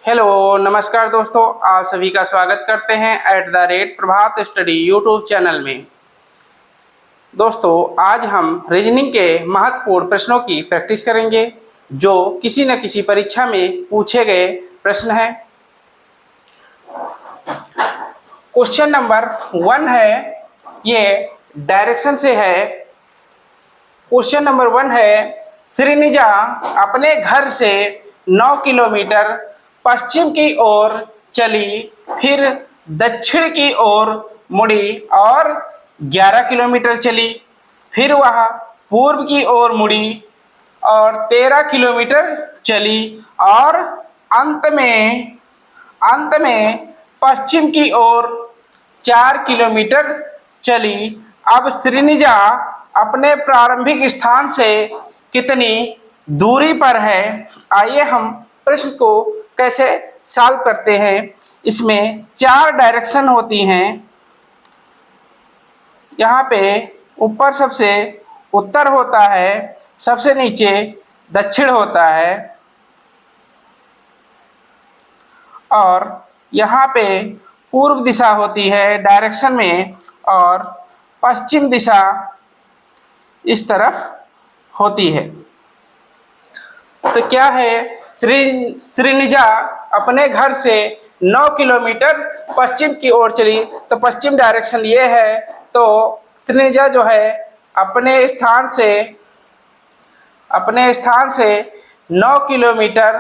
Hello नमस्कार दोस्तों, आप सभी का स्वागत करते हैं @प्रभात स्टडी यूट्यूब चैनल में। दोस्तों, आज हम रीजनिंग के महत्वपूर्ण प्रश्नों की प्रैक्टिस करेंगे जो किसी न किसी परीक्षा में पूछे गए प्रश्न हैं। क्वेश्चन नंबर 1 है, ये डायरेक्शन से है। क्वेश्चन नंबर 1 है, श्रीनिजा अपने घर से 9 किलोमीटर पश्चिम की ओर चली, फिर दक्षिण की ओर मुड़ी और 11 किलोमीटर चली, फिर वह पूर्व की ओर मुड़ी और 13 किलोमीटर चली और अंत में पश्चिम की ओर 4 किलोमीटर चली। अब श्रीनिजा अपने प्रारंभिक स्थान से कितनी दूरी पर है? आइए हम प्रश्न को कैसे सॉल्व करते हैं। इसमें 4 डायरेक्शन होती हैं। यहाँ पे ऊपर सबसे उत्तर होता है, सबसे नीचे दक्षिण होता है और यहाँ पे पूर्व दिशा होती है डायरेक्शन में और पश्चिम दिशा इस तरफ होती है। तो क्या है, श्रीनिजा अपने घर से 9 किलोमीटर पश्चिम की ओर चली, तो पश्चिम डायरेक्शन ये है। तो श्रीनिजा जो है अपने स्थान से 9 किलोमीटर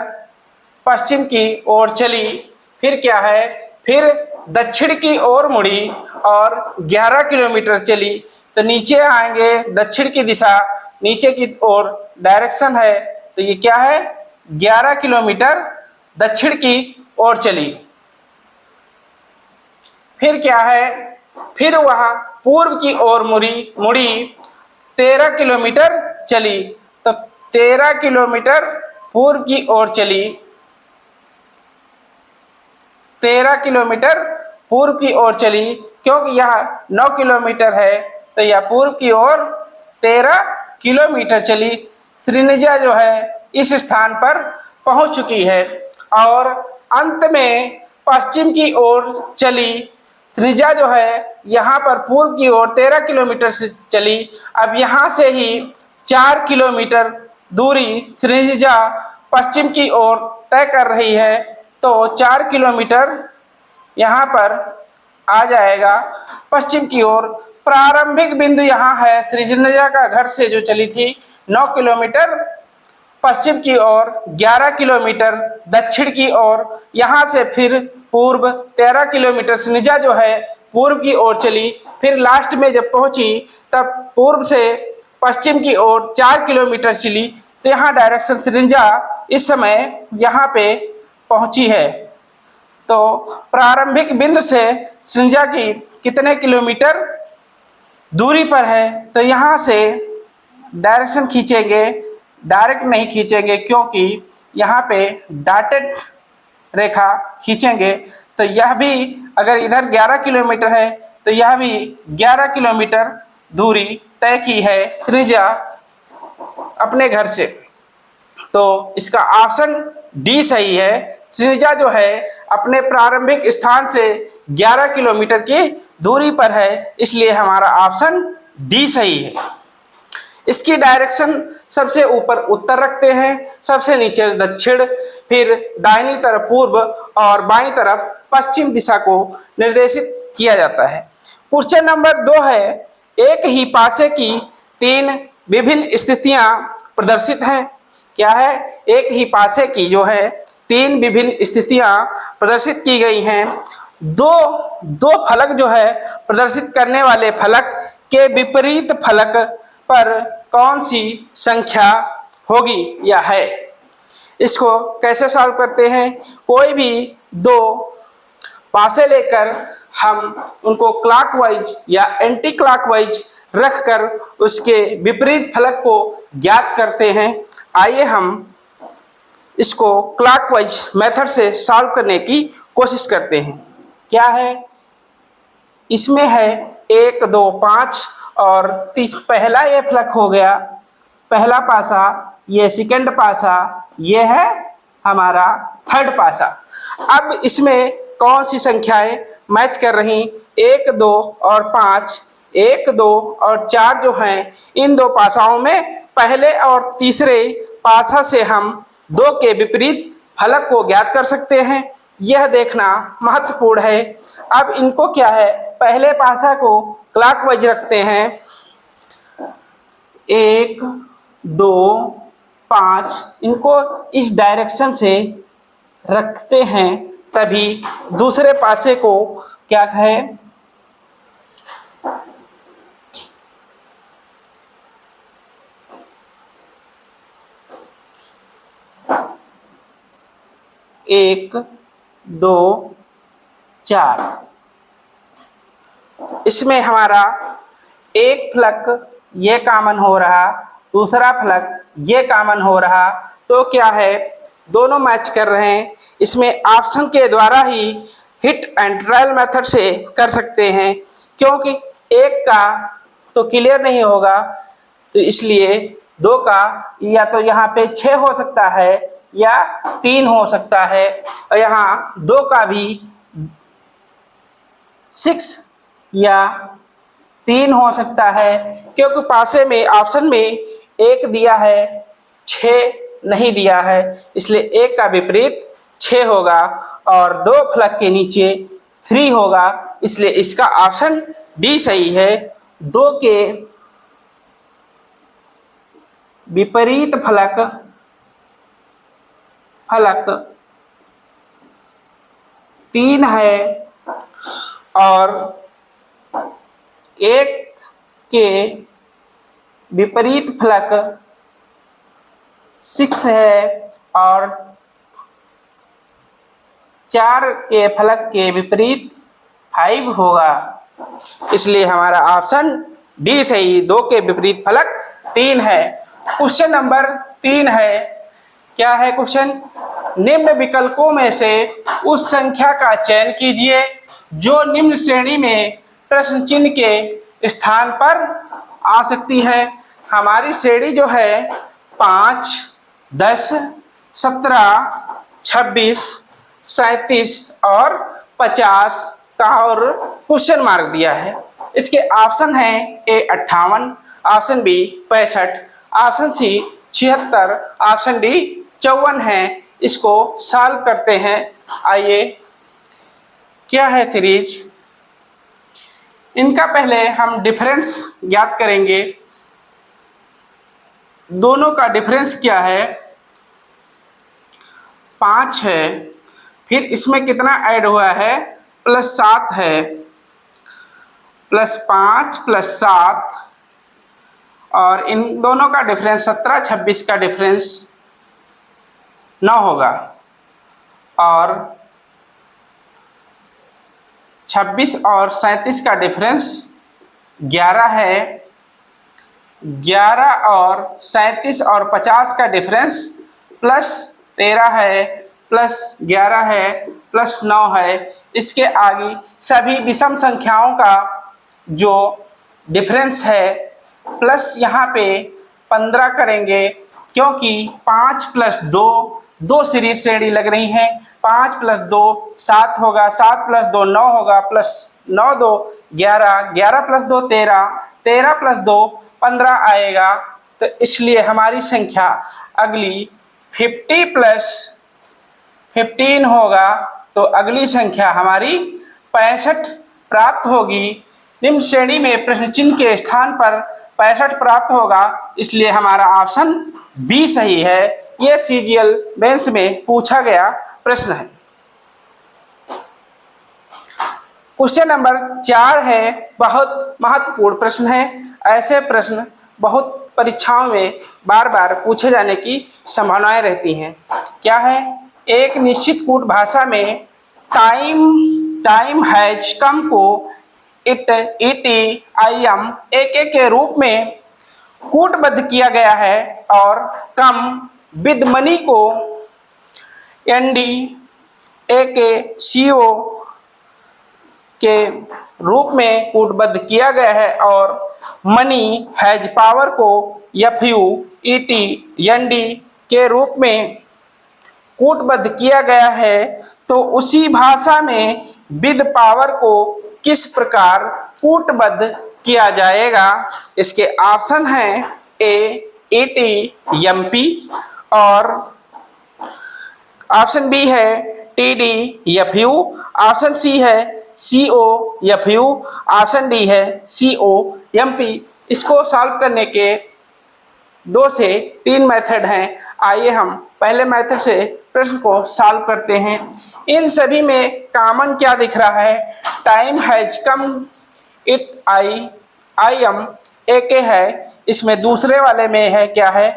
पश्चिम की ओर चली, फिर क्या है, फिर दक्षिण की ओर मुड़ी और 11 किलोमीटर चली। तो नीचे आएंगे, दक्षिण की दिशा नीचे की ओर डायरेक्शन है, तो ये क्या है, 11 किलोमीटर दक्षिण की ओर चली। फिर क्या है, फिर वह पूर्व की ओर मुड़ी 13 किलोमीटर चली। तो 13 किलोमीटर पूर्व की ओर चली, 13 किलोमीटर पूर्व की ओर चली, क्योंकि यह 9 किलोमीटर है तो यह पूर्व की ओर 13 किलोमीटर चली। श्रीनिजा जो है इस स्थान पर पहुंच चुकी है और अंत में पश्चिम की ओर चली। श्रीनिजा जो है यहाँ पर पूर्व की ओर 13 किलोमीटर से चली। अब यहाँ से ही 4 किलोमीटर दूरी श्रीनिजा पश्चिम की ओर तय कर रही है, तो 4 किलोमीटर यहाँ पर आ जाएगा पश्चिम की ओर। प्रारंभिक बिंदु यहाँ है, श्रीनिजा का घर से जो चली थी 9 किलोमीटर पश्चिम की ओर, 11 किलोमीटर दक्षिण की ओर, यहाँ से फिर पूर्व 13 किलोमीटर श्रीनिजा जो है पूर्व की ओर चली। फिर लास्ट में जब पहुंची तब पूर्व से पश्चिम की ओर 4 किलोमीटर चली। तो यहाँ डायरेक्शन श्रीनिजा इस समय यहाँ पे पहुंची है। तो प्रारंभिक बिंदु से श्रीनिजा की कितने किलोमीटर दूरी पर है? तो यहाँ से डायरेक्शन खींचेंगे, डायरेक्ट नहीं खींचेंगे क्योंकि यहाँ पे डॉटेड रेखा खींचेंगे। तो यह भी अगर इधर 11 किलोमीटर है तो यह भी 11 किलोमीटर दूरी तय की है श्रीनिजा अपने घर से। तो इसका ऑप्शन डी सही है। श्रीनिजा जो है अपने प्रारंभिक स्थान से 11 किलोमीटर की दूरी पर है, इसलिए हमारा ऑप्शन डी सही है। इसकी डायरेक्शन सबसे ऊपर उत्तर रखते हैं, सबसे नीचे दक्षिण, फिर दाहिनी तरफ पूर्व और बाईं तरफ पश्चिम दिशा को निर्देशित किया जाता है। क्वेश्चन नंबर 2 है, एक ही पासे की 3 विभिन्न स्थितियां प्रदर्शित हैं। क्या है, एक ही पासे की जो है 3 विभिन्न स्थितियां प्रदर्शित की गई हैं। दो फलक जो है प्रदर्शित करने वाले फलक के विपरीत फलक पर कौन सी संख्या होगी या है? इसको कैसे सॉल्व करते हैं? कोई भी 2 पासे लेकर हम उनको क्लॉकवाइज या एंटी क्लॉकवाइज रखकर उसके विपरीत फलक को ज्ञात करते हैं। आइए हम इसको क्लॉकवाइज मेथड से सॉल्व करने की कोशिश करते हैं। क्या है, इसमें है 1 2 5 और पहला ये फलक हो गया, पहला पासा, ये सेकंड पासा, ये है हमारा थर्ड पासा। अब इसमें कौन सी संख्याएं मैच कर रही, 1, 2 और 5, 1, 2 और 4 जो हैं, इन दो पासाओं में पहले और तीसरे पासा से हम 2 के विपरीत फलक को ज्ञात कर सकते हैं। यह देखना महत्वपूर्ण है। अब इनको क्या है, पहले पासा को क्लॉकवाइज रखते हैं, 1, 2, 5, इनको इस डायरेक्शन से रखते हैं, तभी दूसरे पासे को क्या है, एक, 2, 4, इसमें हमारा एक फलक ये कॉमन हो रहा, दूसरा फलक ये कॉमन हो रहा, तो क्या है, दोनों मैच कर रहे हैं। इसमें ऑप्शन के द्वारा ही हिट एंड ट्रायल मेथड से कर सकते हैं, क्योंकि एक का तो क्लियर नहीं होगा, तो इसलिए 2 का या तो यहाँ पे 6 हो सकता है या 3 हो सकता है, और यहाँ 2 का भी 6 या 3 हो सकता है, क्योंकि पासे में ऑप्शन में 1 दिया है, 6 नहीं दिया है, इसलिए 1 का विपरीत 6 होगा और 2 फलक के नीचे 3 होगा, इसलिए इसका ऑप्शन डी सही है। 2 के विपरीत फलक 3 है और 1 के विपरीत फलक 6 है और 4 के फलक के विपरीत 5 होगा, इसलिए हमारा ऑप्शन डी सही, 2 के विपरीत फलक 3 है। क्वेश्चन नंबर 3 है, क्या है क्वेश्चन, निम्न विकल्पों में से उस संख्या का चयन कीजिए जो निम्न श्रेणी में प्रश्न चिन्ह के स्थान पर आ सकती है। हमारी श्रेणी जो है 5, 10, 17, 26, 37 और 50 का और क्वेश्चन मार्क दिया है। इसके ऑप्शन है A 58, option B 65, option C 76, option D 54 है। इसको सॉल्व करते हैं। आइए, क्या है सीरीज, इनका पहले हम डिफरेंस ज्ञात करेंगे। दोनों का डिफरेंस क्या है, 5 है, फिर इसमें कितना ऐड हुआ है, +7 है, +5 +7, और इन दोनों का डिफरेंस 17, 26 का डिफरेंस 9 होगा, और 26 और 37 का डिफरेंस 11 है, 11 और 37 और 50 का डिफरेंस +13 है, +11 है, +9 है। इसके आगे सभी विषम संख्याओं का जो डिफरेंस है प्लस यहाँ पे 15 करेंगे, क्योंकि 5 + 2 2 सीरीज श्रेणी लग रही हैं। 5 + 2 7 होगा, 7 + 2 9 होगा, +9 2 11, 11 + 2 13, 13 + 2 15 आएगा। तो इसलिए हमारी संख्या अगली 50 + 15 होगा, तो अगली संख्या हमारी 65 प्राप्त होगी। निम्न श्रेणी में प्रश्न चिन्ह के स्थान पर 65 प्राप्त होगा, इसलिए हमारा ऑप्शन बी सही है। यह सीजीएल मेंस में पूछा गया प्रश्न है। क्वेश्चन नंबर 4 है, बहुत महत्वपूर्ण प्रश्न है। ऐसे प्रश्न बहुत परीक्षाओं में बार बार पूछे जाने की संभावनाएं रहती हैं। क्या है, एक निश्चित कूट भाषा में टाइम हैज कम को इट आई एम के रूप में कूटबद्ध किया गया है, और कम विद मनी को NDAKCO के रूप में कूटबद्ध किया गया है, और मनी हैज पावर को FUET ND के रूप में कूटबद्ध किया गया है तो उसी भाषा में विद पावर को किस प्रकार कूटबद्ध किया जाएगा। इसके ऑप्शन हैं ए ईटी एमपी, और ऑप्शन बी है टीडी एफयू, ऑप्शन सी है सीओ एफयू, ऑप्शन डी है सीओ एमपी। इसको सॉल्व करने के 2 से 3 मेथड हैं। आइए हम पहले मेथड से प्रश्न को सॉल्व करते हैं। इन सभी में कॉमन क्या दिख रहा है, time has come, it I M A K है। इसमें दूसरे वाले में है क्या है,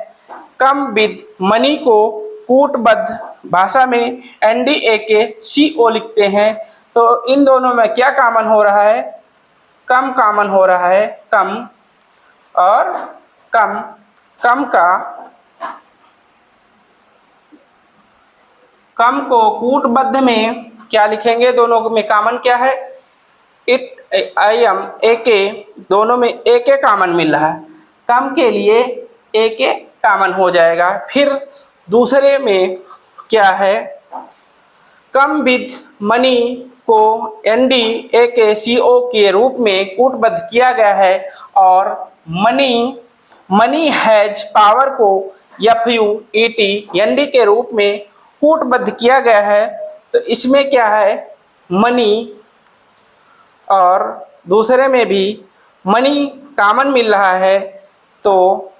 कम विद मनी को कूटबद्ध भाषा में एनडी ए के सीओ लिखते हैं। तो इन दोनों में क्या कॉमन हो रहा है, कम कॉमन हो रहा है, कम और कम। कम को कूटबद्ध में क्या लिखेंगे, दोनों में कॉमन क्या है, इट आई एम ए के, दोनों में ए के कॉमन मिल रहा है, कम के लिए ए के कॉमन हो जाएगा। फिर दूसरे में क्या है, कम विद मनी को एनडी ए के सीओ के रूप में कूटबद्ध किया गया है, और मनी हैज पावर को एफयू ईटी एनडी के रूप में कूटबद्ध किया गया है। तो इसमें क्या है, मनी और दूसरे में भी मनी कॉमन मिल रहा है, तो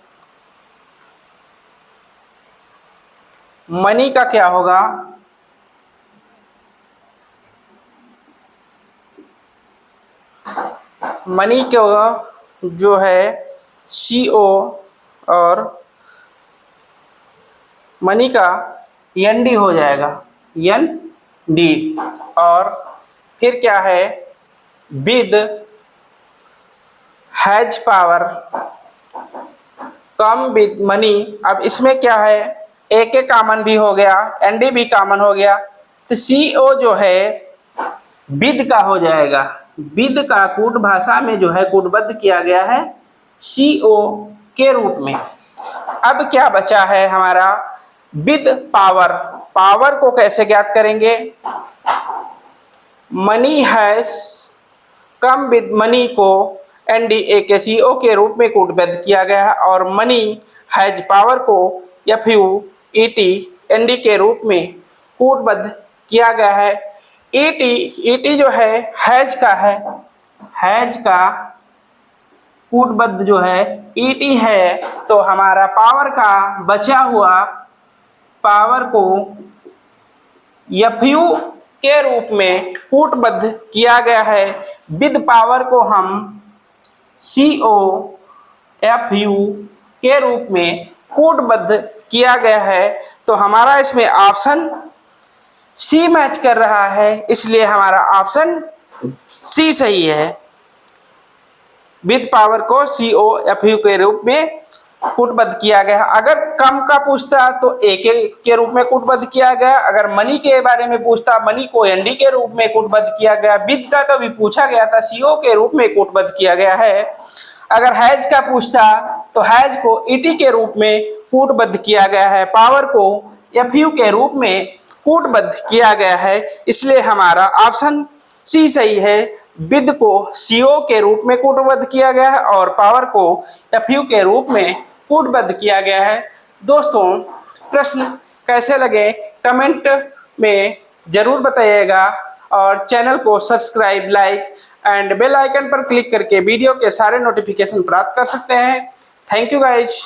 मनी का क्या होगा, मनी को जो है सीओ और मनी का एनडी हो जाएगा, एन डी। और फिर क्या है, with has power, come with money. अब इसमें क्या है, ए के कॉमन भी हो गया, एनडी भी कॉमन हो गया, तो सीओ जो है विद का हो जाएगा। विद का कूट भाषा में जो है कूटबद्ध किया गया है सीओ के रूप में। अब क्या बचा है हमारा, विद पावर। पावर को कैसे ज्ञात करेंगे, money has come with money को एनडीए के सीओ के रूप में कूटबद्ध किया गया है, और मनी हैज पावर को एफयू ईटी एनडी के रूप में कूटबद्ध किया गया है। ईटी जो है हैज का है, हैज का कूटबद्ध जो है ईटी है, तो हमारा पावर का बचा हुआ पावर को एफयू के रूप में कूटबद्ध किया गया है। विद पावर को हम सीओ एफयू के रूप में कूटबद्ध किया गया है। तो हमारा इसमें ऑप्शन सी मैच कर रहा है, इसलिए हमारा ऑप्शन सी सही है। विद पावर को सीओ एफयू के रूप में कूटबद्ध किया गया। अगर कम का पूछता तो ए के रूप में कूटबद्ध किया गया, अगर मनी के बारे में पूछता मनी को एनडी के रूप में कूटबद्ध किया गया। विद का तो भी पूछा गया था, सीओ के रूप में कूटबद्ध किया गया है। अगर हैज का पूछता तो हैज को ईटी के रूप में कूटबद्ध किया गया है, पावर को एफयू के रूप में कूटबद्ध किया गया है, इसलिए हमारा ऑप्शन सी सही है। विद को सीओ के रूप में कूटबद्ध किया गया है और पावर को एफयू के रूप में कूटबद्ध किया गया है। दोस्तों, प्रश्न कैसे लगे कमेंट में जरूर बताइएगा, और चैनल को subscribe, like and bell icon पर क्लिक करके वीडियो के सारे नोटिफिकेशन प्राप्त कर सकते हैं। Thank you guys.